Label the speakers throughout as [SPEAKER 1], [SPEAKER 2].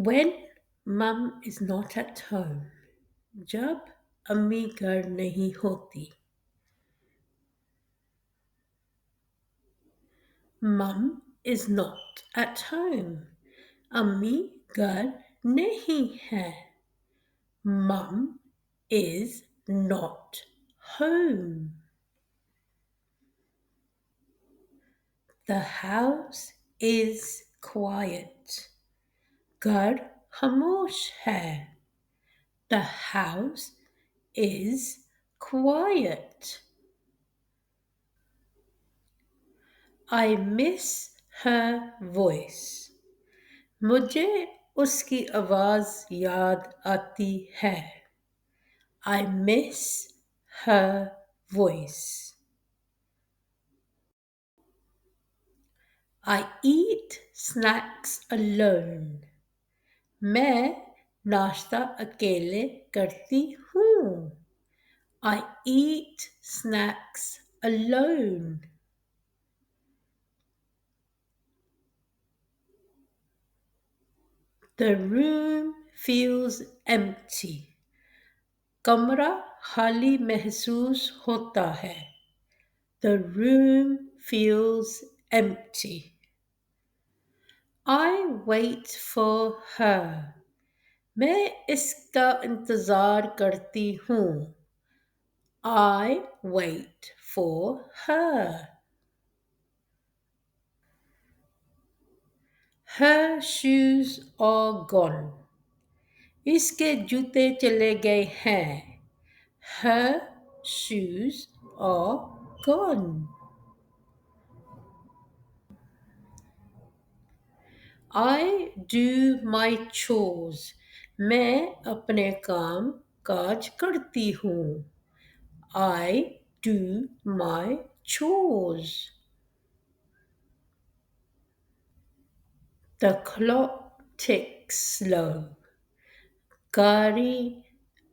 [SPEAKER 1] When mum is not at home, जब अम्मी घर नहीं होती. Mum is not at home. अम्मी घर नहीं है. Mum is not home. The house is quiet. घर खामोश है. The house is quiet. I miss her voice. मुझे उसकी आवाज़ याद आती है. I miss her voice. I eat snacks alone. मैं नाश्ता अकेले करती हूँ. I eat snacks alone. The room feels empty. कमरा खाली महसूस होता है. The room feels empty. I wait for her. मैं इसका इंतज़ार करती हूँ. I wait for her. Her shoes are gone. इसके जूते चले गए हैं. Her shoes are gone. I do my chores. मैं अपने काम काज करती हूँ. I do my chores. The clock ticks slow. गाड़ी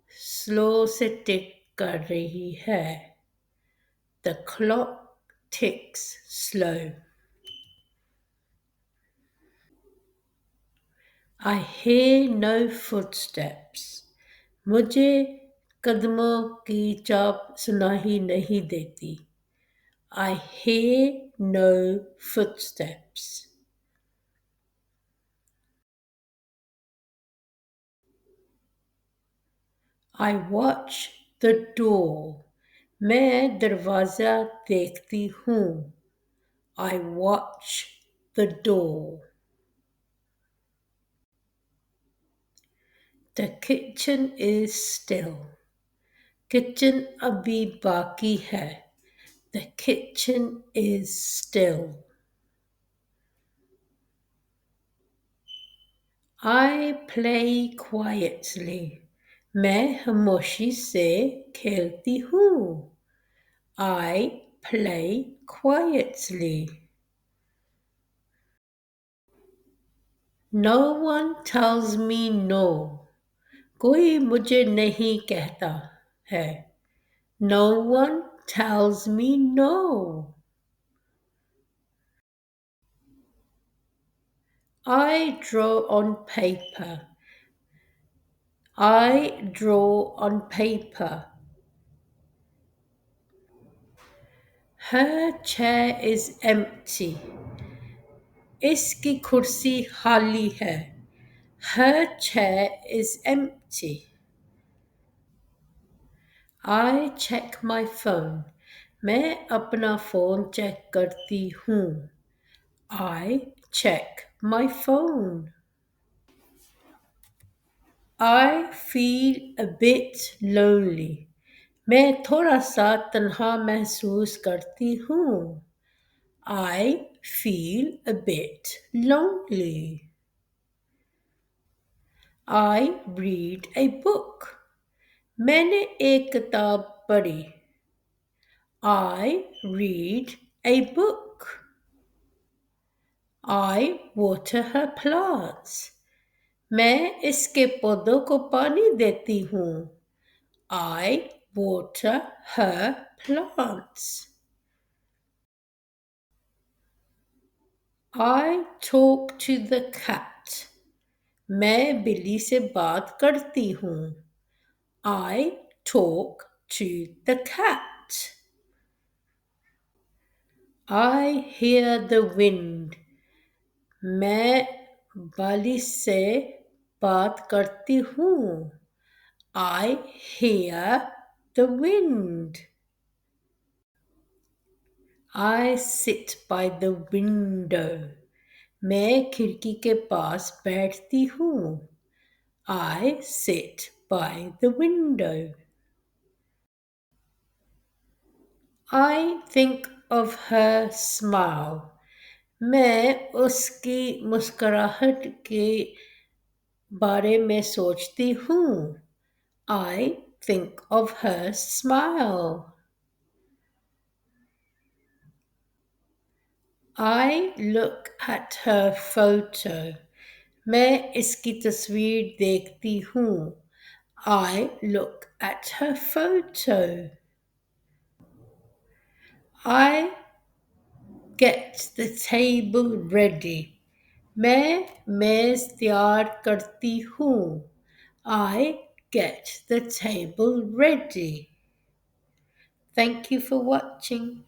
[SPEAKER 1] स्लो से टिक कर रही है. The clock ticks slow. I hear no footsteps. मुझे कदमों की चाप सुनाई नहीं देती. I hear no footsteps. I watch the door. मैं दरवाज़ा देखती हूँ. I watch the door. The kitchen is still. Kitchen अभी बाकी है. The kitchen is still. I play quietly. मैं खामोशी से खेलती हूँ. I play quietly. No one tells me no. कोई मुझे नहीं कहता है. No one tells me no. I draw on paper. I draw on paper. Her chair is empty. इसकी कुर्सी खाली है. Her chair is empty. I check my phone. मैं अपना फ़ोन चेक करती हूँ. I check my phone. I feel a bit lonely. मैं थोड़ा सा तन्हा महसूस करती हूँ. I feel a bit lonely. I read a book. मैंने एक किताब पढ़ी. I read a book. I water her plants. मैं इसके पौधों को पानी देती हूँ. I water her plants. I talk to the cat. میں بلی سے بات کرتی ہوں. I talk to the cat. I hear the wind. میں بارش سے بات کرتی ہوں. I hear the wind. I sit by the window. میں کھڑکی کے پاس بیٹھتی ہوں. I sit by the window. I think of her smile. میں اس کی مسکراہٹ کے بارے میں سوچتی ہوں. I think of her smile. I look at her photo. میں اس کی تصویر دیکھتی ہوں. I look at her photo. I get the table ready. میں میز تیار کرتی ہوں. I get the table ready. Thank you for watching.